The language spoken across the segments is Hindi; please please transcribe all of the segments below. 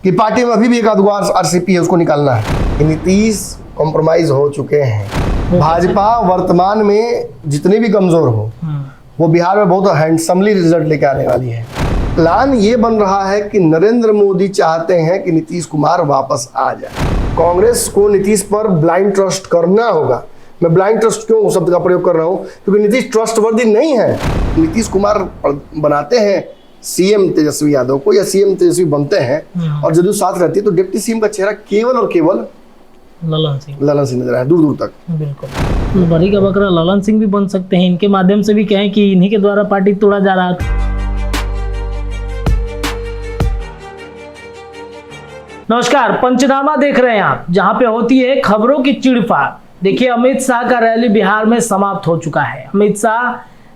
कि पार्टी में अभी भी एक अधवार आरसीपी है, उसको निकालना है। कि नीतीश कॉम्प्रोमाइज हो चुके हैं। भाजपा वर्तमान में जितनी भी कमजोर हो वो बिहार में बहुत हैंडसमली रिजल्ट लेके आने वाली है। प्लान ये बन रहा है कि नरेंद्र मोदी चाहते हैं कि नीतीश कुमार वापस आ जाए। कांग्रेस को नीतीश पर ब्लाइंड ट्रस्ट करना होगा। मैं ब्लाइंड ट्रस्ट क्यों शब्द का प्रयोग कर रहा हूं, क्योंकि नीतीश ट्रस्टवर्दी नहीं है। नीतीश कुमार बनाते हैं सीएम तेजस्वी यादव को या सीएम तेजस्वी बनते हैं और जदयू साथ रहती है तो डिप्टी सीएम का चेहरा केवल और केवल ललन सिंह नजर आए दूर दूर तक। बिल्कुल बड़ी का बकरा ललन सिंह भी बन सकते हैं। इनके माध्यम से भी कहें कि इन्हीं के द्वारा पार्टी तोड़ा जा रहा था। नमस्कार, पंचनामा देख रहे हैं आप, जहां पे होती है खबरों की चिड़फाड़। देखिए, अमित शाह का रैली बिहार में समाप्त हो चुका है। अमित शाह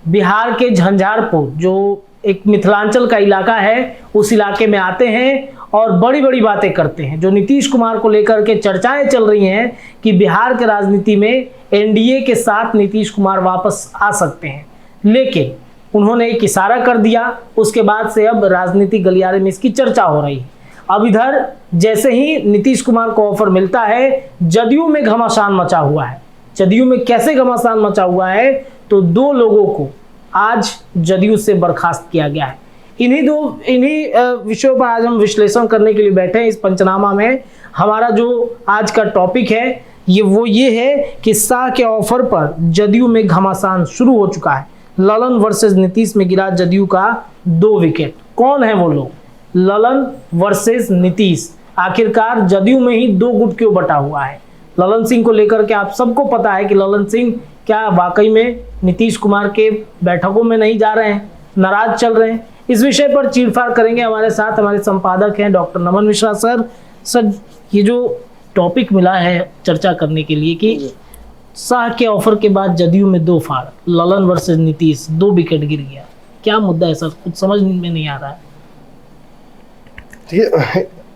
बिहार के झंझारपुर, जो एक मिथिलांचल का इलाका है, उस इलाके में आते हैं और बड़ी बड़ी बातें करते हैं। जो नीतीश कुमार को लेकर के चर्चाएं चल रही हैं कि बिहार के राजनीति में एनडीए के साथ नीतीश कुमार वापस आ सकते हैं, लेकिन उन्होंने एक इशारा कर दिया। उसके बाद से अब राजनीतिक गलियारे में इसकी चर्चा हो रही है। अब इधर जैसे ही नीतीश कुमार को ऑफर मिलता है, जदयू में घमासान मचा हुआ है। जदयू में कैसे घमासान मचा हुआ है, तो 2 लोगों को आज जदयू से बर्खास्त किया गया है। इन्हीं विषयों पर आज हम विश्लेषण करने के लिए बैठे हैं। इस पंचनामा में हमारा जो आज का टॉपिक है ये है कि शाह के ऑफर पर जदयू में घमासान शुरू हो चुका है। ललन वर्सेस नीतीश में गिरा जदयू का 2 विकेट। कौन है वो लोग? ललन वर्सेस नीतीश। आखिरकार जदयू में ही 2 गुट क्यों बटा हुआ है? ललन सिंह को लेकर के आप सबको पता है कि ललन सिंह क्या वाकई में नीतीश कुमार के बैठकों में नहीं जा रहे हैं, नाराज चल रहे हैं? इस विषय पर चीरफाड़ करेंगे। हमारे साथ हमारे संपादक हैं डॉक्टर नमन मिश्रा सर। सर, ये जो टॉपिक मिला है चर्चा करने के लिए कि शाह के ऑफर के बाद जदयू में 2 फाड़, ललन वर्सेस नीतीश, 2 विकेट गिर गया, क्या मुद्दा है सर? कुछ समझ में नहीं आ रहा है।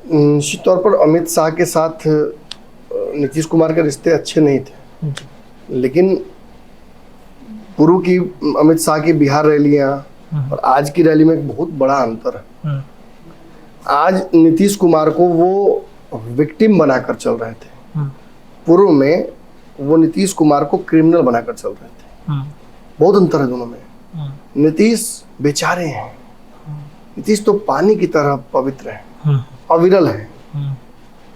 निश्चित तौर पर अमित शाह के साथ नीतीश कुमार के रिश्ते अच्छे नहीं थे, लेकिन पूर्व की अमित शाह की बिहार रैलियां और आज की रैली में एक बहुत बड़ा अंतर है। आज नीतीश कुमार को वो विक्टिम बनाकर चल रहे थे, पूर्व में वो नीतीश कुमार को क्रिमिनल बनाकर चल रहे थे। बहुत अंतर है दोनों में। नीतीश बेचारे हैं। नीतीश तो पानी की तरह पवित्र है, अविरल है।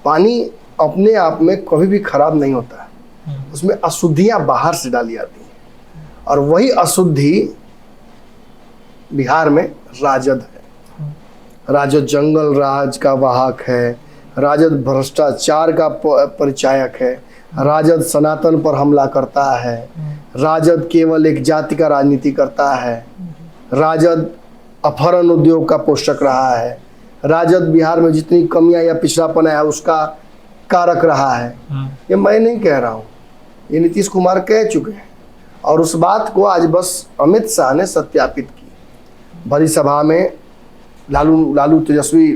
पानी अपने आप में कभी भी खराब नहीं होता है, उसमें अशुद्धियां बाहर से डाली जाती हैं, और वही अशुद्धि बिहार में राजद है। राजद जंगल राज का वाहक है, राजद भ्रष्टाचार का परिचायक है, राजद सनातन पर हमला करता है, राजद केवल एक जाति का राजनीति करता है, राजद अपहरण उद्योग का पोषक रहा है, राजद बिहार में जितनी कमियां या पिछड़ापन है उसका कारक रहा है। ये मैं नहीं कह रहा हूँ, ये नीतीश कुमार कह चुके हैं, और उस बात को आज बस अमित शाह ने सत्यापित की। भरी सभा में लालू तेजस्वी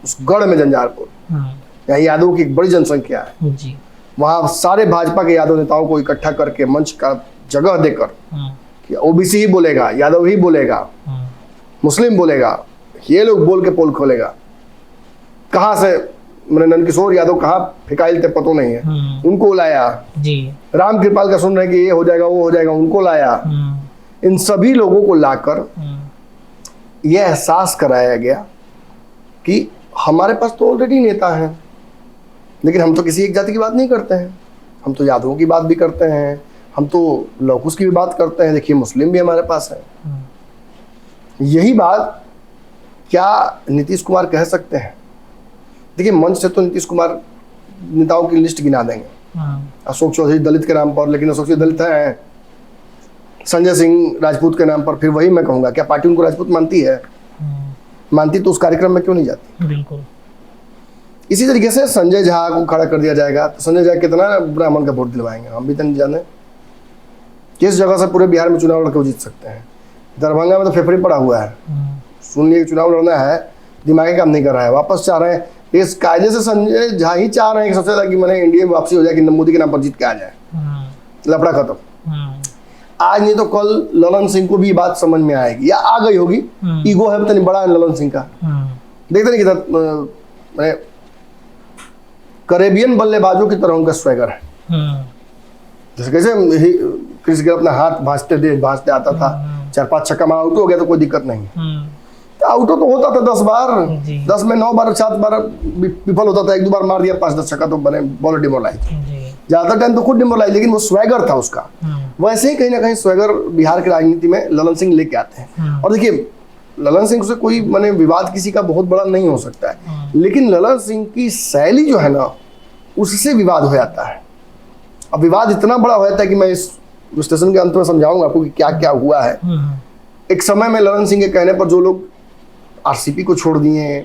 उस गढ़ में झंझारपुर, यहाँ यादव की एक बड़ी जनसंख्या है जी। वहाँ सारे भाजपा के यादव नेताओं को इकट्ठा करके मंच का जगह देकर कि ओबीसी ही बोलेगा, यादव ही बोलेगा, मुस्लिम बोलेगा, ये लोग बोल के पोल खोलेगा। कहाँ से मैंने नंदकिशोर यादव कहाँ फेंकाइल थे पता नहीं है, उनको लाया जी। राम कृपाल का सुन रहे कि ये हो जाएगा वो हो जाएगा, उनको लाया। इन सभी लोगों को लाकर यह एहसास कराया गया कि हमारे पास तो ऑलरेडी नेता हैं, लेकिन हम तो किसी एक जाति की बात नहीं करते हैं, हम तो यादवों की बात भी करते हैं, हम तो लौकुश की भी बात करते हैं, देखिए मुस्लिम भी हमारे पास है। यही बात क्या नीतीश कुमार कह सकते हैं? देखिए, मंच से तो नीतीश कुमार नेताओं की लिस्ट गिना देंगे। अशोक चौधरी दलित के नाम पर, लेकिन अशोक चौधरी दलित हैं। संजय सिंह राजपूत के नाम पर, फिर वही मैं कहूंगा, क्या पार्टी उनको राजपूत मानती है? मानती तो उस कार्यक्रम में क्यों नहीं जाती? बिल्कुल। इसी तरीके से संजय झा को खड़ा कर दिया जाएगा तो संजय झा कितना ब्राह्मण का वोट दिलवाएंगे, हम भी तो नहीं जाने। किस जगह से पूरे बिहार में चुनाव लड़के जीत सकते हैं? दरभंगा में तो फेफड़े पड़ा हुआ है, सुन लिए चुनाव लड़ना है, दिमागी काम नहीं कर रहा है, वापस चाह रहे हैं। इस कायदे से संजय झा ही चाह रहे हैं कि सबसे ज्यादा कि मैंने इंडिया में वापसी हो जाए, कि मोदी के नाम पर जीत के आ जाए, लफड़ा खत्म। आज नहीं तो कल ललन सिंह को भी बात समझ में आएगी, या आ गई होगी। ईगो है पता नहीं बड़ा है ललन सिंह का। देखते नहीं कितना मैंने करेबियन बल्लेबाजों की तरह उनका स्वैगर है। जैसे कैसे किसी का अपना हाथ भांजते आता था, 4-5 छक्का मारा आउट हो गया तो कोई दिक्कत नहीं, तो आउट तो होता था 10 बार, 10 में 9 बार 7 बार विफल होता था, 1-2 बार मार दिया 5-10 छक्का तो बने बॉलर डिमोलाइज, ज्यादा टाइम तो खुद डिमोलाइज, लेकिन वो स्वैगर था उसका। वैसे ही कहीं ना कहीं स्वैगर बिहार की राजनीति में ललन सिंह लेके आते हैं। और देखिए ललन सिंह से कोई माने विवाद किसी का बहुत बड़ा नहीं हो सकता है, लेकिन ललन सिंह की शैली जो है ना उससे विवाद हो जाता है। अब विवाद इतना बड़ा हो जाता है कि मैं इस स्टेशन के अंत में समझाऊंगा आपको कि क्या क्या हुआ है। एक समय में ललन सिंह के कहने पर जो लोग आरसीपी को छोड़ दिए,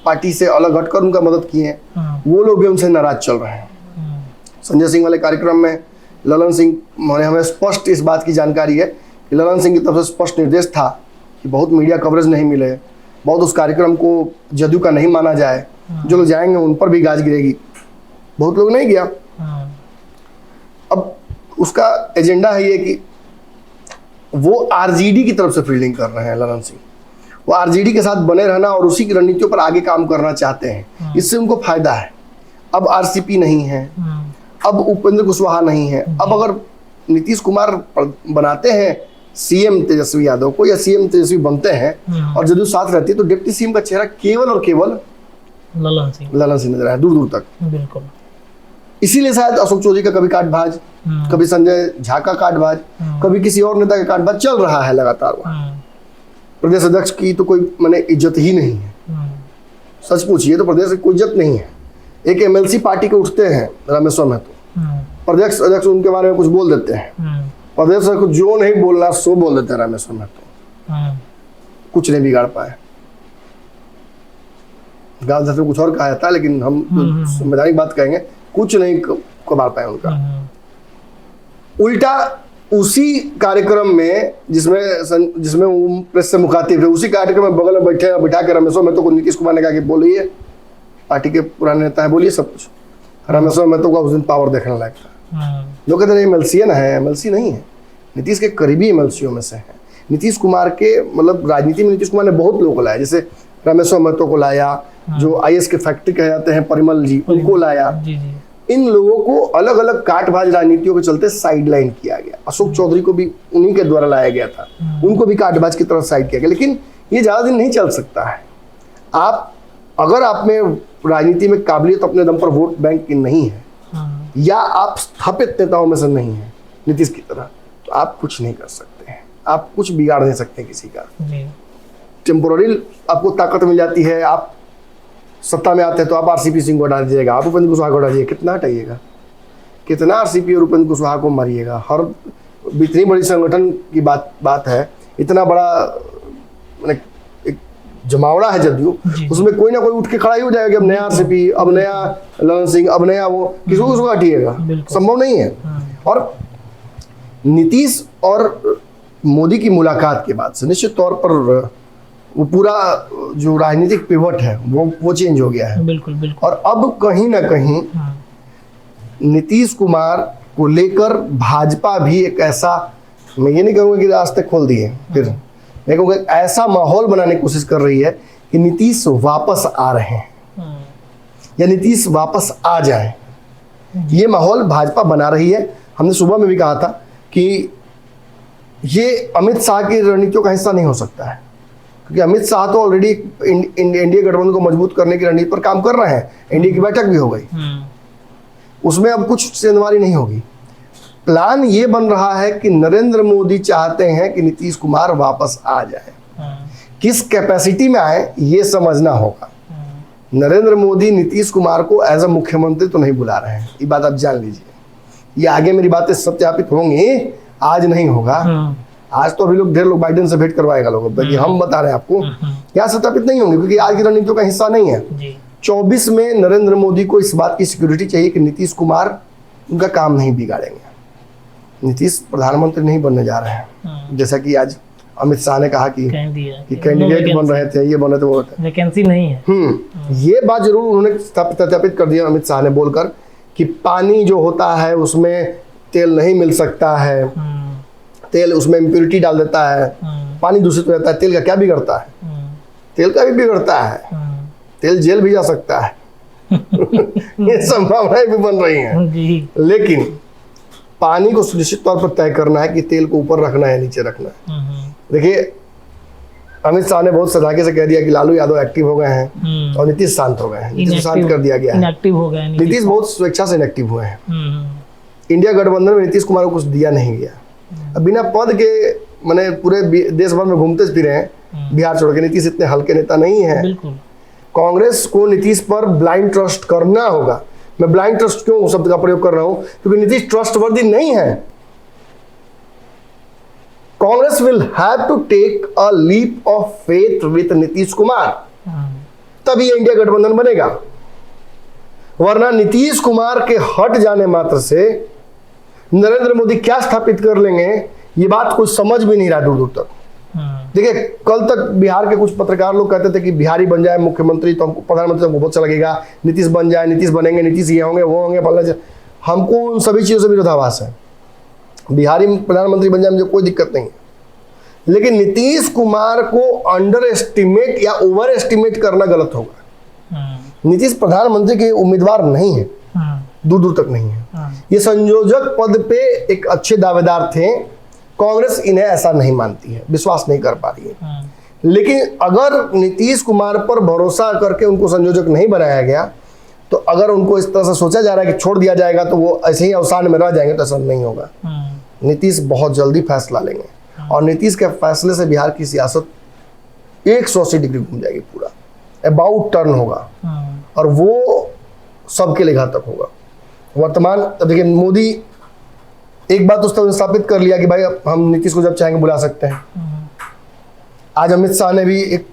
पार्टी से अलग हटकर उनका मदद किए, वो लोग भी उनसे नाराज चल रहे हैं। संजय सिंह वाले कार्यक्रम में ललन सिंह ने हमें स्पष्ट इस बात की जानकारी है कि ललन सिंह की तरफ से स्पष्ट निर्देश था कि बहुत मीडिया कवरेज नहीं मिले, बहुत उस कार्यक्रम को जदयू का नहीं माना जाए, जो लोग जाएंगे उन पर भी गाज गिरेगी। बहुत लोग नहीं गया। अब उसका एजेंडा है ये कि वो आरजेडी की तरफ से फील्डिंग कर रहे हैं ललन सिंह, वो आरजेडी के साथ बने रहना और उसी की रणनीतियों पर आगे काम करना चाहते हैं। इससे उनको फायदा है। अब आरसीपी नहीं है, अब उपेंद्र कुशवाहा नहीं है, अब अगर नीतीश कुमार बनाते हैं सीएम तेजस्वी यादव को या सीएम तेजस्वी बनते हैं और जदयू साथ रहती है तो डिप्टी सीएम का चेहरा केवल और केवल ललन सिंह नजर आया दूर दूर तक। बिल्कुल। इसीलिए शायद अशोक चौधरी का कभी काटभाज, कभी संजय झा का काटभाज, कभी किसी और नेता का काटभाज चल रहा है लगातार। वहाँ प्रदेश अध्यक्ष की तो कोई मैंने इज्जत ही नहीं है। सच पूछिए तो प्रदेश की कोई इज्जत नहीं है। एक एमएलसी पार्टी के उठते हैं रामेश्वर महतो, प्रदेश अध्यक्ष उनके बारे में कुछ बोल देते हैं, प्रदेश को जो नहीं बोलना सो बोल देते हैं रामेश्वर महतो, कुछ नहीं बिगाड़ पाए। गांव में कुछ और कहा जाता है लेकिन हम संवैधानिक बात कहेंगे, कुछ नहीं कबाड़ पाए उनका। उल्टा उसी कार्यक्रम में जिसमें वो प्रेस से मुखातिब थे, उसी कार्यक्रम में बगल में बैठा के रामेश्वर महतो को नीतीश कुमार ने कहा कि बोलिए, पार्टी के पुराने नेता है, बोलिए सब कुछ। रामेश्वर महतो का उस दिन पावर देखने लायक था। लोग कहते हैं एमएलसी ना है, एमएलसी नहीं है, नीतीश के करीबी एमएलसीओं में से है। नीतीश कुमार के मतलब राजनीति में नीतीश कुमार ने बहुत लोग को लाया, जैसे रामेश्वर महतो को लाया, जो आईएएस के फैक्ट्री कहे जाते हैं परिमल जी, उनको लाया। इन लोगों को अलग अलग काटभाज राजनीतियों के चलते साइडलाइन किया गया। अशोक चौधरी को भी उन्हीं के द्वारा लाया गया था, उनको भी काटभाज की तरफ साइड किया गया। लेकिन ये ज्यादा दिन नहीं चल सकता है। अगर आप में राजनीति में काबिलियत अपने दम पर वोट बैंक की नहीं है या आप स्थापित नेताओं में से नहीं है नीतीश की तरह, तो आप कुछ नहीं कर सकते हैं, आप कुछ बिगाड़ नहीं सकते किसी का। टेम्पोररी आपको ताकत मिल जाती है, आप सत्ता में आते हैं तो आप आरसीपी सिंह को हटा दीजिएगा, आप उपेंद्र कुशवाहा को हटा दीजिएगा, कितना हटाइएगा, कितना आरसीपी और उपेंद्र कुशवाहा को मारिएगा। हर इतनी बड़ी संगठन की बात है, इतना बड़ा एक जमावड़ा है जदयू, उसमें कोई ना कोई उठ के खड़ा ही हो जाएगा कि अब नया आरसीपी, अब नया ललन सिंह, अब नया वो, किसको हटिएगा, संभव नहीं है। और नीतीश और मोदी की मुलाकात के बाद से निश्चित तौर पर वो पूरा जो राजनीतिक पिवट है वो चेंज हो गया है। बिल्कुल बिल्कुल। और अब कहीं ना कहीं नीतीश कुमार को लेकर भाजपा भी एक ऐसा, मैं ये नहीं कहूँगा कि रास्ते खोल दिए, फिर मैं कहूँगा ऐसा माहौल बनाने की कोशिश कर रही है कि नीतीश वापस आ रहे हैं या नीतीश वापस आ जाए। ये माहौल भाजपा बना रही है। हमने सुबह में भी कहा था कि ये अमित शाह की रणनीतियों का हिस्सा नहीं हो सकता है, क्योंकि अमित शाह तो ऑलरेडी एनडीए गठबंधन को मजबूत करने की रणनीति पर काम कर रहे हैं। एनडीए की बैठक भी हो गई, उसमें अब कुछ सेंधमारी नहीं होगी। प्लान ये बन रहा है कि नरेंद्र मोदी चाहते हैं कि नीतीश कुमार वापस आ जाए। किस कैपेसिटी में आए ये समझना होगा। नरेंद्र मोदी नीतीश कुमार को एज अ मुख्यमंत्री तो नहीं बुला रहे हैं, ये बात आप जान लीजिए। ये आगे मेरी बातें सत्यापित होंगी, आज नहीं होगा। आज तो अभी ढेर लोग बाइडेन से भेंट करवाएगा लोगों को, हम बता रहे हैं आपको, यहाँ सत्यापित नहीं होंगे क्योंकि आज की रणनीतियों का हिस्सा नहीं है। 24 में नरेंद्र मोदी को इस बात की सिक्योरिटी चाहिए कि नीतीश कुमार उनका काम नहीं बिगाड़ेंगे। नीतीश प्रधानमंत्री नहीं बनने जा रहे हैं, जैसा कि आज अमित शाह ने कहा कि कैंडिडेट बन रहे थे, ये बन रहे थे, वो वैकेंसी नहीं है। ये बात जरूर उन्होंने सत्यापित कर दिया अमित शाह ने बोलकर कि पानी जो होता है उसमें तेल नहीं मिल सकता है, तेल उसमें इम्प्योरिटी डाल देता है, पानी दूषित हो जाता है, तेल का क्या बिगड़ता है, तेल का भी बिगड़ता है। तेल जेल भी जा सकता है। ये संभावनाएं भी बन रही हैं। जी। लेकिन पानी को सुनिश्चित तौर पर तय करना है कि तेल को ऊपर रखना है नीचे रखना है। देखिए अमित शाह ने बहुत सदाके से कह दिया कि लालू यादव एक्टिव हो गए हैं और नीतीश शांत हो गए हैं। नीतीश को शांत कर दिया गया है। इनएक्टिव हो गए नीतीश बहुत स्वेच्छा से इनएक्टिव हुए हैं। इंडिया गठबंधन में नीतीश कुमार को कुछ दिया नहीं गया। अब बिना पद के मैंने पूरे देश भर में घूमते फिरे हैं बिहार छोड़ के। नीतीश इतने हल्के नेता नहीं है। बिल्कुल। कांग्रेस को नीतीश पर ब्लाइंड ट्रस्ट करना होगा। मैं ब्लाइंड ट्रस्ट क्यों शब्द का प्रयोग कर रहा हूं, क्योंकि नीतीश ट्रस्टवर्दी नहीं है। Congress will have to take a leap of faith with Nitish Kumar, तभी इंडिया गठबंधन बनेगा। वरना नीतीश कुमार के हट जाने मात्र से नरेंद्र मोदी क्या स्थापित कर लेंगे, ये बात कुछ समझ भी नहीं रहा दूर दूर तक। देखिए कल तक बिहार के कुछ पत्रकार लोग कहते थे कि बिहारी बन जाए मुख्यमंत्री तो हमको प्रधानमंत्री तो बहुत अच्छा लगेगा, नीतीश बन जाए, नीतीश बनेंगे, नीतीश ये होंगे वो होंगे फलना। हमको उन सभी चीज़ों से विरोधाभास है। बिहारी प्रधानमंत्री बन जाए मुझे कोई दिक्कत नहीं है, लेकिन नीतीश कुमार को अंडर एस्टिमेट या ओवर एस्टिमेट करना गलत होगा। नीतीश प्रधानमंत्री के उम्मीदवार नहीं है, दूर दूर तक नहीं है। ये संयोजक पद पे एक अच्छे दावेदार थे। कांग्रेस इन्हें ऐसा नहीं मानती है, विश्वास नहीं कर पा रही है। लेकिन अगर नीतीश कुमार पर भरोसा करके उनको संयोजक नहीं बनाया गया, तो अगर उनको इस तरह से सोचा जा रहा है कि छोड़ दिया जाएगा तो वो ऐसे ही अवसान में रह जाएंगे, तो ऐसा नहीं होगा। नीतीश बहुत जल्दी फैसला लेंगे और नीतीश के फैसले से बिहार की सियासत 180 डिग्री घूम जाएगी, पूरा अबाउट टर्न होगा और वो सबके लिए घातक होगा। वर्तमान अब देखिए मोदी एक बात उस तरह स्थापित कर लिया कि भाई हम नीतीश को जब चाहेंगे बुला सकते हैं। आज अमित शाह ने भी एक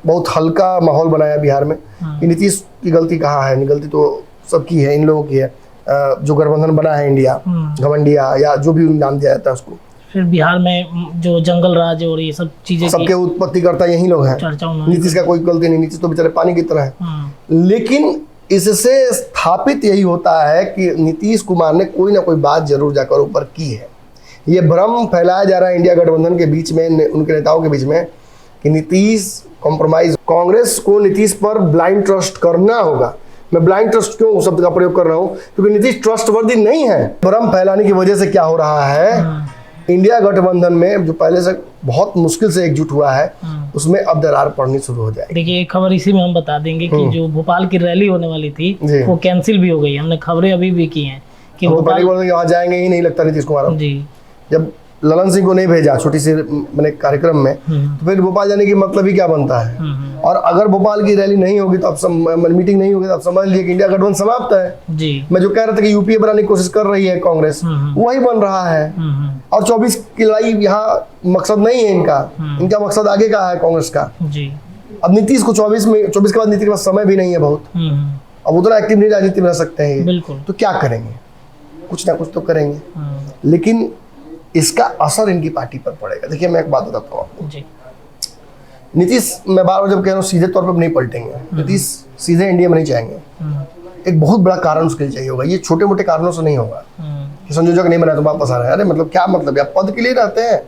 बहुत हल्का माहौल बनाया बिहार में कि नीतीश की गलती कहाँ है, गलती तो सबकी है, इन लोगों की है। जो गठबंधन बना है इंडिया घमंडिया या जो भी नाम दिया जाता है उसको, फिर बिहार में जो जंगल राज और ये सब चीजें सबके उत्पत्ति करता यही लोग हैं। नीतीश का कोई गलती नहीं, नीतीश तो बेचारे पानी की तरह है। लेकिन इससे स्थापित यही होता है कि नीतीश कुमार ने कोई ना कोई बात जरूर जाकर ऊपर की है। ये भ्रम फैलाया जा रहा है इंडिया गठबंधन के बीच में, उनके नेताओं के बीच में, कि नीतीश कॉम्प्रोमाइज। कांग्रेस को नीतीश पर ब्लाइंड ट्रस्ट करना होगा। मैं ब्लाइंड ट्रस्ट क्यों शब्द का प्रयोग कर रहा हूं, क्योंकि नीतीश ट्रस्टवर्दी नहीं है। भ्रम फैलाने की वजह से क्या हो रहा है, इंडिया गठबंधन में जो पहले से बहुत मुश्किल से एकजुट हुआ है, उसमें अब दरार पड़नी शुरू हो जाएगी। देखिए एक खबर इसी में हम बता देंगे कि जो भोपाल की रैली होने वाली थी वो कैंसिल भी हो गई। हमने खबरें अभी भी की हैं कि भोपाल वहाँ जाएंगे ही नहीं लगता नीतीश कुमार जी। जब ललन सिंह को नहीं भेजा छोटी सी मैंने कार्यक्रम में, तो फिर भोपाल जाने की मतलब ही क्या बनता है। और अगर भोपाल की रैली नहीं होगी तो अब मीटिंग नहीं होगी तो आप समझ लीजिए कि इंडिया गठबंधन समाप्त है जी। मैं जो कह रहा था कि यूपीए बनाने की कोशिश कर रही है कांग्रेस, वही बन रहा है। और 24 की लड़ाई यहाँ मकसद नहीं है इनका मकसद आगे का है कांग्रेस का जी। अब नीतीश को 24 के बाद नीतीश के पास समय भी नहीं है बहुत, अब उतना एक्टिव नहीं राजनीति में रह सकते हैं। तो क्या करेंगे, कुछ ना कुछ तो करेंगे, लेकिन इसका असर इनकी पार्टी पर पड़ेगा। देखिए मैं एक बात बताता हूँ आपको, नीतीश मैं बार बार जब कह रहा हूँ सीधे तौर पर नहीं पलटेंगे, नीतीश सीधे इंडिया में नहीं जाएंगे। एक बहुत बड़ा कारण उसके लिए चाहिए होगा, ये छोटे मोटे कारणों से नहीं होगा कि संयोजक नहीं बना तो वापस आ रहे हैं। अरे मतलब क्या मतलब, आप पद के लिए रहते हैं,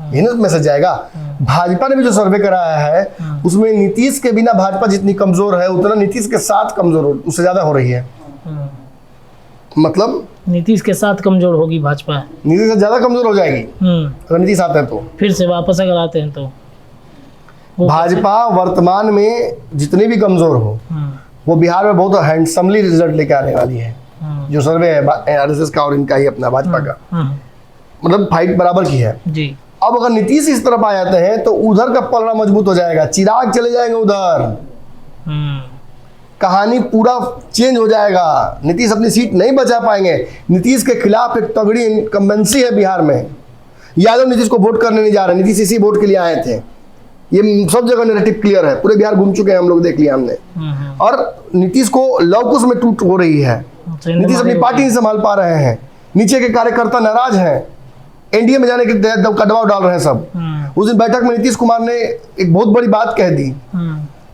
यही ना मैसेज जाएगा। भाजपा ने भी जो सर्वे कराया है उसमें नीतीश के बिना भाजपा जितनी कमजोर है उतना नीतीश के साथ कमजोर उससे ज्यादा हो रही है। मतलब नीतीश के साथ कमजोर होगी भाजपा, नीतीश से ज्यादा कमजोर हो जाएगी अगर नीतीश आते हैं तो। फिर से वापस अगर आते हैं तो भाजपा वर्तमान में जितनी भी कमजोर हो वो बिहार में बहुत हैंडसमली रिजल्ट लेके आने वाली है। जो सर्वे है आरएसएस का और इनका ही अपना भाजपा का, मतलब फाइट बराबर की है जी। अब अगर नीतीश इस तरफ आ जाते हैं तो उधर का पलड़ा मजबूत हो जाएगा, चिराग चले जाएंगे उधर, कहानी पूरा चेंज हो जाएगा। नीतीश अपनी सीट नहीं बचा पाएंगे। नीतीश के खिलाफ एक तगड़ी इनकम्बेंसी है बिहार में। यादव नीतीश को वोट करने नहीं जा रहे, नीतीश इसी वोट के लिए आए थे। ये सब जगह नैरेटिव क्लियर है, पूरे बिहार घूम चुके हैं हम लोग, देख लिया हमने। और नीतीश को लवकुश में टूट हो रही है, नीतीश अपनी पार्टी नहीं संभाल पा रहे हैं, नीचे के कार्यकर्ता नाराज हैं, एनडीए में जाने के दबाव डाल रहे हैं सब। उस दिन बैठक में नीतीश कुमार ने एक बहुत बड़ी बात कह दी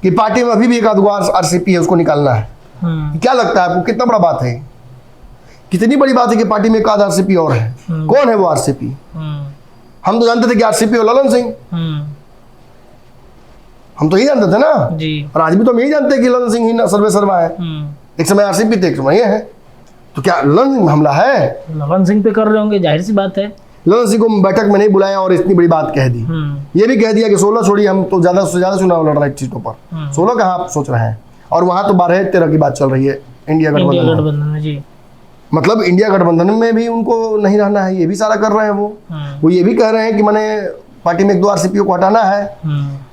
कि पार्टी में अभी भी एक आध आरसीपी है, उसको निकालना है। क्या लगता है आपको कितना बड़ा बात है, कितनी बड़ी बात है कि पार्टी में एक आध आरसीपी और है? कौन है वो आरसीपी? हम तो जानते थे कि आरसीपी और ललन सिंह, हम तो यही जानते थे ना, जी। और आज भी तो हम यही जानते हैं कि ललन सिंह ही सर्वे सर्वा है। एक समय आरसीपी थे, एक समय ये है, तो क्या ललन सिंह हमला है? ललन सिंह पे कर रहे होंगे, जाहिर सी बात है। ललन सिंह को बैठक में नहीं बुलाया और इतनी बड़ी बात कह दी। ये भी कह दिया कि 16 छोड़िए, हम तो ज्यादा से ज्यादा चुनाव लड़ रहे हैं सीटों पर, 16 कहाँ आप सोच रहे हैं? और वहां तो 12-13 की बात चल रही है इंडिया गठबंधन में। जी। मतलब इंडिया गठबंधन में भी उनको नहीं रहना है, ये भी सारा कर रहे हैं वो ये भी कह रहे हैं कि मैंने पार्टी में 1-2 आरसीपीओ को हटाना है।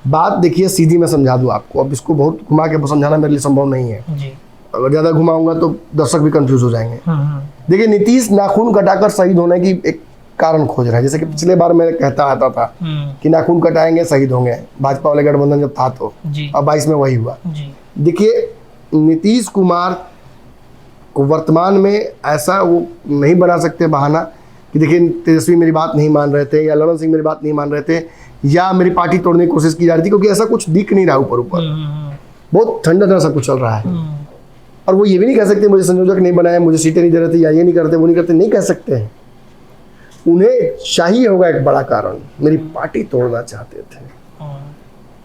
बात देखिए सीधी, मैं समझा दूं आपको, अब इसको बहुत घुमा के समझाना मेरे लिए संभव नहीं है जी। अगर ज्यादा घुमाऊंगा तो दर्शक भी कंफ्यूज हो जाएंगे। देखिए नीतीश नाखून कटाकर शहीद होने की एक कारण खोज रहे हैं, जैसे कि पिछले बार मैं कहता आता था कि नाखून कटाएंगे शहीद होंगे, भाजपा वाले गठबंधन जब था तो, अब 22 में वही हुआ। देखिए नीतीश कुमार को वर्तमान में ऐसा वो नहीं बना सकते बहाना कि देखिए तेजस्वी मेरी बात नहीं मान रहे थे, या ललन सिंह मेरी बात नहीं मान रहे थे, या मेरी पार्टी तोड़ने की कोशिश की जा रही थी, क्योंकि ऐसा कुछ दिख नहीं रहा ऊपर बहुत ठंडा सब कुछ चल रहा है। और वो ये भी नहीं कह सकते मुझे संयोजक नहीं बनाया, मुझे सीटें नहीं दे रहे थे, या ये नहीं करते वो नहीं करते, नहीं कह सकते हैं। उन्हें चाहिए होगा एक बड़ा कारण, मेरी पार्टी तोड़ना चाहते थे,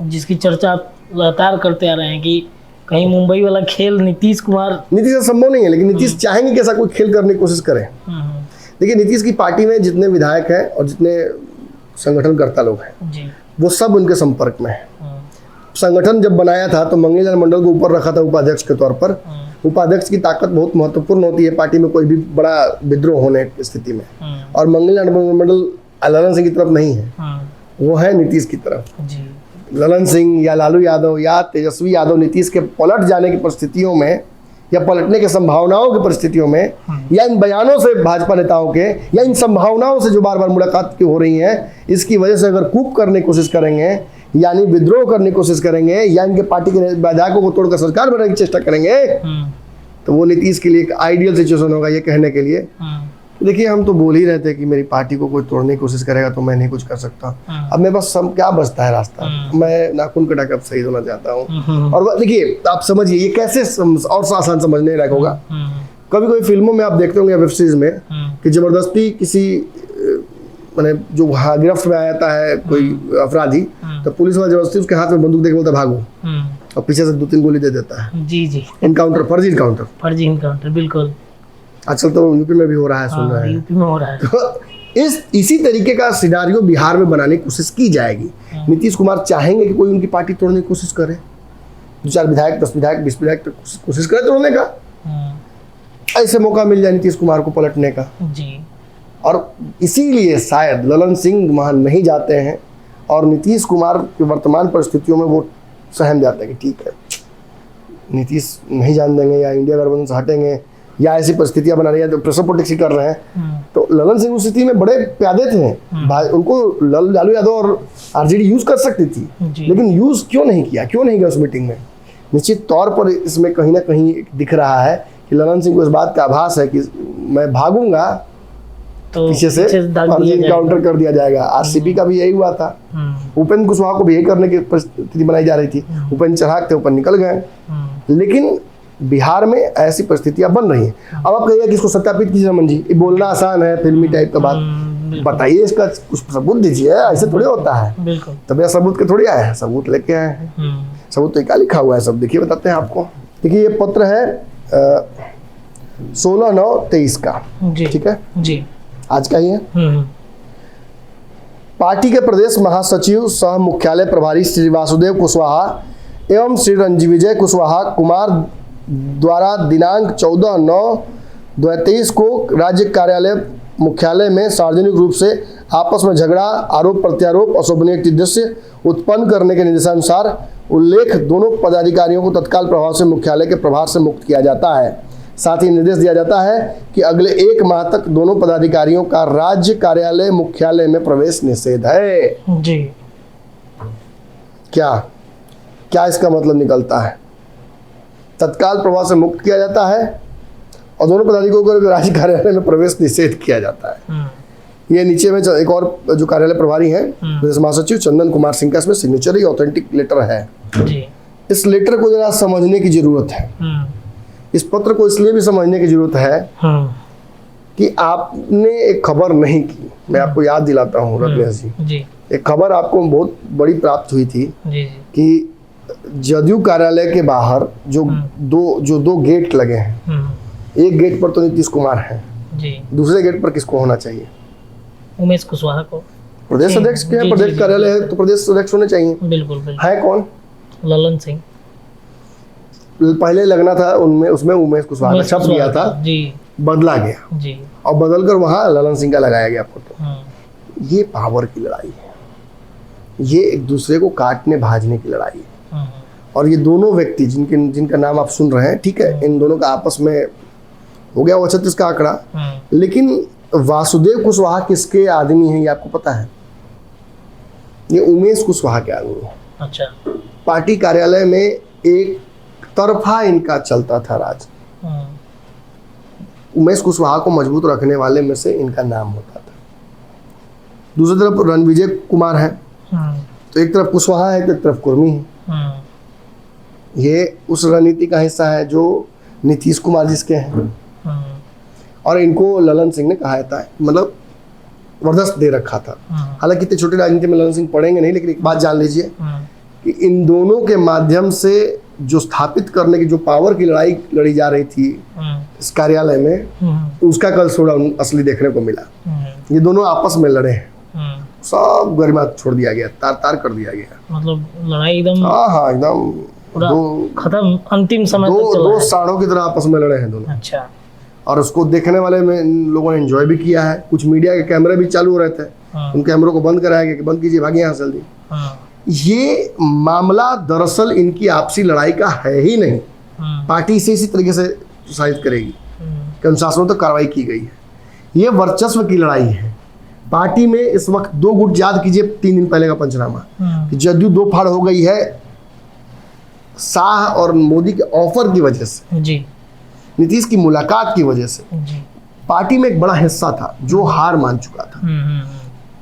जिसकी चर्चा आप लगातार करते आ रहे हैं कि कहीं मुंबई वाला खेल नीतीश से संभव नहीं है, लेकिन नीतीश चाहेंगे कि ऐसा कोई खेल करने की कोशिश करें। देखिए नीतीश की पार्टी में जितने विधायक हैं और जितने संगठनकर्ता लोग हैं वो सब उनके संपर्क में है। संगठन जब बनाया था तो मंगलीलाल मंडल को ऊपर रखा था उपाध्यक्ष के तौर पर। उपाध्यक्ष की ताकत बहुत महत्वपूर्ण होती है पार्टी में कोई भी बड़ा विद्रोह होने की स्थिति में, और मंगलीलाल मंडल ललन सिंह की तरफ नहीं है, वो है नीतीश की तरफ। ललन सिंह या लालू यादव या तेजस्वी यादव नीतीश के पलट जाने की परिस्थितियों में, या पलटने की संभावनाओं की परिस्थितियों में, या इन बयानों से भाजपा नेताओं के, या इन संभावनाओं से जो बार बार मुलाकात की हो रही हैं, इसकी वजह से अगर कूप करने की कोशिश करेंगे, यानी विद्रोह करने की कोशिश करेंगे, या इनके पार्टी के विधायकों को तोड़कर सरकार बनाने की चेष्टा करेंगे, तो वो नीतीश के लिए एक आइडियल सिचुएशन होगा ये कहने के लिए। देखिए हम तो बोल ही रहे थे कि मेरी पार्टी को कोई तोड़ने की कोशिश करेगा तो मैं नहीं कुछ कर सकता। अब मेरे पास क्या बचता है रास्ता, मैं नाखून कटा कर शहीद होना चाहता हूँ। और देखिए आप समझिए ये कैसे और आसान समझने लायक होगा। कभी कोई फिल्मों में आप देखते होंगे, वेब सीरीज में, कि जबरदस्ती किसी मैंने जो गिरफ्त में आया है कोई अपराधी, तो पुलिस वाला जबरदस्ती उसके हाथ में बंदूक देके बोलता भागो, और पीछे से 2-3 गोली दे देता है। जी। इनकाउंटर, फर्जी इनकाउंटर, बिल्कुल। आजकल तो यूपी में भी हो रहा है, सुन रहे हैं यूपी में हो रहा है। तो इसी तरीके का सिनारियो बिहार में बनाने की कोशिश की जाएगी। नीतीश कुमार चाहेंगे कि कोई उनकी पार्टी तोड़ने की कोशिश करे, 2-4 विधायक, 10 विधायक, 20 विधायक तक कोशिश करे तोड़ने का, ऐसे मौका मिल जाए नीतीश कुमार को पलटने का। और इसीलिए शायद ललन सिंह वहां नहीं जाते हैं, और नीतीश कुमार की वर्तमान परिस्थितियों में वो सहम जाते हैं कि ठीक है नीतीश नहीं जान देंगे, या इंडिया गठबंधन से हटेंगे, या ऐसी परिस्थितियां बना रही है, तो प्रेशर पॉलिटिक्स कर रहे हैं। तो ललन सिंह उस स्थिति में बड़े प्यादे थे, उनको लालू यादव और आरजेडी यूज कर सकती थी, लेकिन यूज क्यों नहीं किया उस मीटिंग में? निश्चित तौर पर इसमें कहीं ना कहीं दिख रहा है कि ललन सिंह को इस बात का आभास है कि मैं भागूंगा तो पीछे से काउंटर कर दिया जाएगा। आरसीपी का भी यही हुआ था, उपेंद्र कुशवाहा को भी यही करने की परिस्थिति बनाई जा रही थी। उपेंद्र चढ़ाक थे, ऊपर निकल गए, लेकिन बिहार में ऐसी परिस्थितियां बन रही हैं। अब आप कहिए कि इसको सत्यापित कीजिए रमन जी, ये बोलना आसान है, फिल्मी टाइप का बात, बताइए इसका कुछ सबूत दीजिए, ऐसे थोड़ी होता है। तब मेरा सबूत के थोड़ी आया है, सबूत लेके आए हैं। सबूत तो क्या लिखा हुआ है सब देखिए, बताते हैं आपको। देखिए ये पत्र है 16/9/23 का, ठीक है जी, आज का ही है। पार्टी के प्रदेश महासचिव सह मुख्यालय प्रभारी श्री वासुदेव कुशवाहा एवं श्री रणविजय कुशवाहा कुमार द्वारा दिनांक 14/9/2023 को राज्य कार्यालय मुख्यालय में सार्वजनिक रूप से आपस में झगड़ा, आरोप प्रत्यारोप, अशोभनीय दृश्य उत्पन्न करने के निर्देशानुसार उल्लेख दोनों पदाधिकारियों को तत्काल प्रभाव से मुख्यालय के प्रभार से मुक्त किया जाता है। साथ ही निर्देश दिया जाता है कि अगले 1 माह तक दोनों पदाधिकारियों का राज्य कार्यालय मुख्यालय में प्रवेश निषेध है। जी क्या इसका मतलब निकलता है? तत्काल प्रभाव से मुक्त किया जाता है और दोनों पदाधिकारियों को राज्य कार्यालय में प्रवेश निषेध किया जाता है। ये नीचे में एक और जो कार्यालय प्रभारी हैं प्रदेश महासचिव चंदन कुमार सिंह का इसमें सिग्नेचर ही ऑथेंटिक लेटर है। इस लेटर को जरा समझने की जरूरत है। इस पत्र को इसलिए भी समझने की जरूरत है कि आपने एक खबर नहीं की। मैं आपको याद दिलाता हूँ रत्नेश जी, जी एक खबर आपको बहुत बड़ी प्राप्त हुई थी जी कि जदयू कार्यालय के बाहर जो दो गेट लगे हैं, एक गेट पर तो नीतीश कुमार है, जी दूसरे गेट पर किसको होना चाहिए? उमेश कुशवाहा को। प्रदेश अध्यक्ष के जी, प्रदेश जी, कार्यालय है तो प्रदेश अध्यक्ष होने चाहिए। बिल्कुल बिल्कुल। है कौन? ललन सिंह। पहले लगना था उनमें, उसमें उमेश कुशवाहा का उमेश छप गया था, जी बदला गया जी। और बदलकर वहां ललन सिंह का लगाया गया फोटो। ये पावर की लड़ाई है, ये एक दूसरे को काटने भाजने की लड़ाई है। और ये दोनों व्यक्ति जिनका नाम आप सुन रहे हैं, ठीक है, इन दोनों का आपस में हो गया 36 का आंकड़ा, लेकिन वासुदेव कुशवाहा किसके आदमी हैं ये आपको पता है? ये उमेश कुशवाहा के आदमी है। अच्छा। पार्टी कार्यालय में एक तरफा इनका चलता था राज। उमेश कुशवाहा को मजबूत रखने वाले में से इनका नाम होता था। दूसरी तरफ रणविजय कुमार है, तो एक तरफ कुशवाहा है तो एक तरफ कुर्मी है। ये उस रणनीति का हिस्सा है जो नीतीश कुमार जिसके हैं, और इनको ललन सिंह ने कहा था, मतलब जबरदस्त दे रखा था। हालांकि इतने छोटे राजनीति में ललन सिंह पढ़ेंगे नहीं, लेकिन एक बात जान लीजिए कि इन दोनों के माध्यम से जो स्थापित करने की जो पावर की लड़ाई लड़ी जा रही थी इस कार्यालय में, उसका कल थोड़ा असली देखने को मिला। ये दोनों आपस में लड़े हैं, सब गरिमा छोड़ दिया गया, तार तार कर दिया गया। मतलब लड़ाई एकदम, हाँ एकदम खत्म, अंतिम समय तक चला दो है। साड़ों की तरह आपस में लड़े हैं दोनों। अच्छा। और उसको देखने वाले में लोगों ने एंजॉय भी किया है। कुछ मीडिया के कैमरे भी चालू हो रहे थे, उन कैमरों को बंद कराया गया कि बंद कीजिए, भागिए यहाँ से जल्दी। ये मामला दरअसल इनकी आपसी लड़ाई का है ही नहीं। पार्टी इसे इसी तरीके से साबित करेगी कि अनुशासनों तक कार्रवाई की गई है। ये वर्चस्व की लड़ाई है। पार्टी में इस वक्त दो गुट, याद कीजिए 3 दिन पहले का पंचनामा, कि जदयू दो फाड़ हो गई है शाह और मोदी के ऑफर की वजह से, जी नीतीश की मुलाकात की वजह से। जी। पार्टी में एक बड़ा हिस्सा था जो हार मान चुका था।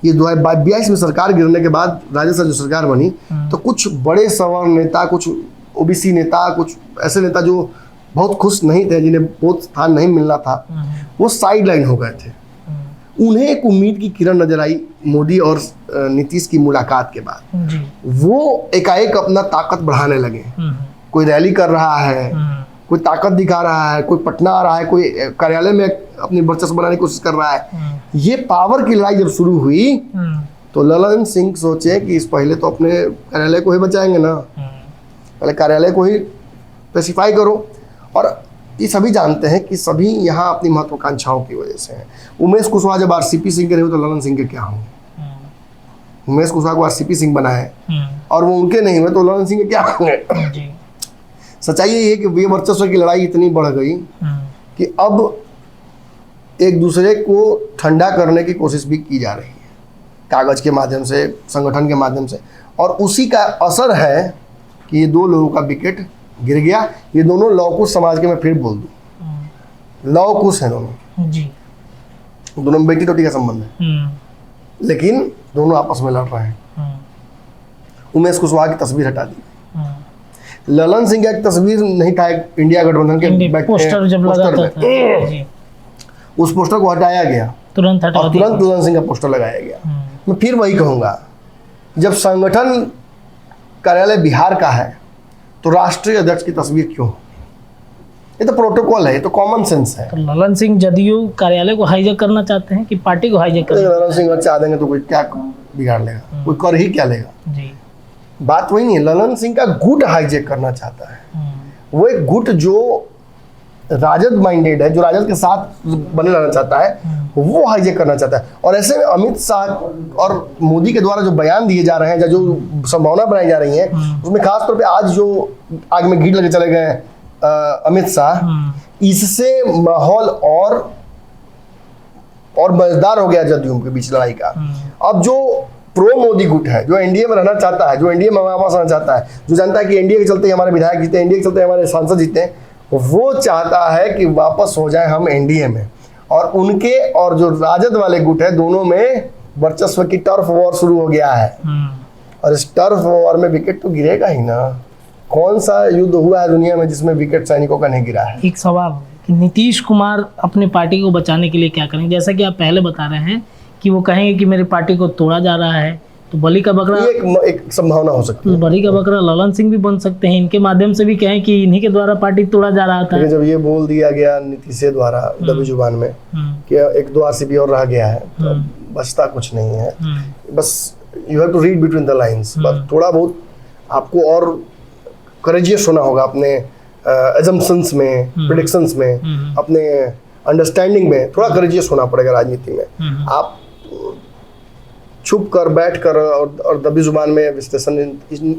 ये 2022 में सरकार गिरने के बाद राजस्थान जो सरकार बनी, तो कुछ बड़े सवर्ण नेता, कुछ ओबीसी नेता, कुछ ऐसे नेता जो बहुत खुश नहीं थे, जिन्हें बहुत स्थान नहीं मिलना था, वो साइड लाइन हो गए थे। उन्हें एक उम्मीद की किरण नजर आई मोदी और नीतीश की मुलाकात के बाद। वो एकाएक अपना ताकत बढ़ाने लगे। कोई रैली कर रहा है, कोई ताकत दिखा रहा है, कोई पटना आ रहा है, कोई कार्यालय में अपनी वर्चस्व बनाने की कोशिश कर रहा है। ये पावर की लड़ाई जब शुरू हुई तो ललन सिंह सोचे कि इस पहले तो अपने कार्यालय को ही बचाएंगे ना, पहले कार्यालय को ही स्पेसिफाई करो। और ये सभी जानते हैं कि सभी यहाँ अपनी महत्वाकांक्षाओं की वजह से हैं। उमेश कुशवाहा जब आरसीपी सिंह के रहे तो ललन सिंह के क्या होंगे? उमेश कुशवाहा को आरसीपी सिंह बनाए और वो उनके नहीं हुए तो ललन सिंह के क्या होंगे? सच्चाई ये है कि ये वर्चस्व की लड़ाई इतनी बढ़ गई कि अब एक दूसरे को ठंडा करने की कोशिश भी की जा रही है, कागज के माध्यम से, संगठन के माध्यम से। और उसी का असर है कि ये दो लोगों का विकेट गिर गया। ये दोनों लौकुश समाज के, मैं फिर बोल दूं, लौकुश है दोनों जी। दोनों में बेटी रोटी का संबंध है, लेकिन दोनों आपस में लड़ रहे हैं। उमेश कुशवाहा की तस्वीर हटा दी, ललन सिंह का एक तस्वीर नहीं था इंडिया गठबंधन के पोस्टर जब लगाता था, उस पोस्टर को हटाया गया, तुरंत हटा और तुरंत ललन सिंह का पोस्टर लगाया गया। मैं फिर वही कहूंगा, जब संगठन कार्यालय बिहार का है तो राष्ट्रीय अध्यक्ष की तस्वीर क्यों? ये तो प्रोटोकॉल है, ये तो कॉमन सेंस है। तो ललन सिंह जदयू कार्यालय को हाईजैक करना चाहते हैं कि पार्टी को हाईजैक करना? ललन सिंह अगर चाह देंगे तो कोई क्या बिगाड़ लेगा, कोई कर ही क्या लेगा जी। बात वही नहीं है। ललन सिंह का गुट हाईजैक करना चाहता है। वो एक गुट जो राजद माइंडेड है, जो राजद के साथ बने रहना चाहता है, वो हाईजैक करना चाहता है। और ऐसे में अमित शाह और मोदी के द्वारा जो बयान दिए जा रहे हैं, जो संभावना बनाई जा रही है, उसमें खासतौर पे आज जो आग में घी लगे चले गए अमित शाह, इससे माहौल और मजेदार हो गया जदयू के बीच लड़ाई का। अब जो प्रो मोदी गुट है, जो एनडीए में रहना चाहता है, जो एनडीए में वापस रहना चाहता है, जो जानता है कि एनडीए के चलते हमारे विधायक जीते, एनडीए के चलते हमारे सांसद जीते, वो चाहता है कि वापस हो जाए हम एनडीए में। और उनके और जो राजद वाले गुट है, दोनों में वर्चस्व की टर्फ वॉर शुरू हो गया है। और इस टर्फ वॉर में विकेट तो गिरेगा ही ना। कौन सा युद्ध हुआ है दुनिया में जिसमें विकेट सैनिकों का नहीं गिरा है? एक सवाल कि नीतीश कुमार अपने पार्टी को बचाने के लिए क्या करेंगे। जैसा कि आप पहले बता रहे हैं कि वो कहेंगे कि मेरी पार्टी को तोड़ा जा रहा है, तो बलि का बकरा, ये एक संभावना हो सकती है। बलि का बकरा ललन सिंह भी बन सकते हैं, इनके माध्यम से भी कहें कि इन्हीं के द्वारा पार्टी तोड़ा जा रहा था। लेकिन जब ये बोल दिया गया नीतीश के द्वारा दबी जुबान में कि एक दो आरसीपी और रह गया है, तो बचता कुछ नहीं है। बस you have to read between the lines. बस थोड़ा बहुत आपको और करेजियस होना होगा अपने एजम्पशंस में, प्रेडिक्शंस में, अपने अंडरस्टैंडिंग में थोड़ा करेजियस होना पड़ेगा राजनीति में। आप छुप कर बैठ कर और दबी जुबान में विश्लेषण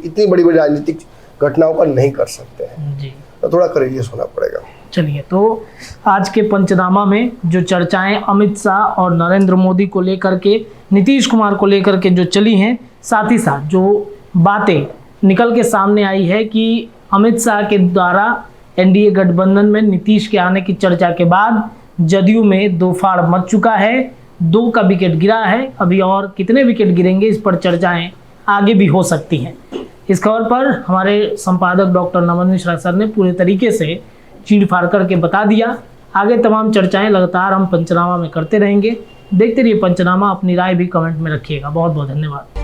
इतनी बड़ी बड़ी राजनीतिक घटनाओं का नहीं कर सकते हैं जी। तो थोड़ा करेजियस होना पड़ेगा। चलिए, तो आज के पंचनामा में जो चर्चाएं अमित शाह और नरेंद्र मोदी को लेकर के, नीतीश कुमार को लेकर के जो चली हैं, साथ ही साथ जो बातें निकल के सामने आई है कि अमित शाह के द्वारा एनडीए गठबंधन में नीतीश के आने की चर्चा के बाद जदयू में दो फाड़ मच चुका है, 2 का विकेट गिरा है। अभी और कितने विकेट गिरेंगे इस पर चर्चाएं आगे भी हो सकती हैं। इस खबर पर हमारे संपादक डॉक्टर नमन मिश्रा सर ने पूरे तरीके से चीड़-फाड़ करके बता दिया। आगे तमाम चर्चाएं लगातार हम पंचनामा में करते रहेंगे। देखते रहिए पंचनामा, अपनी राय भी कमेंट में रखिएगा। बहुत बहुत धन्यवाद।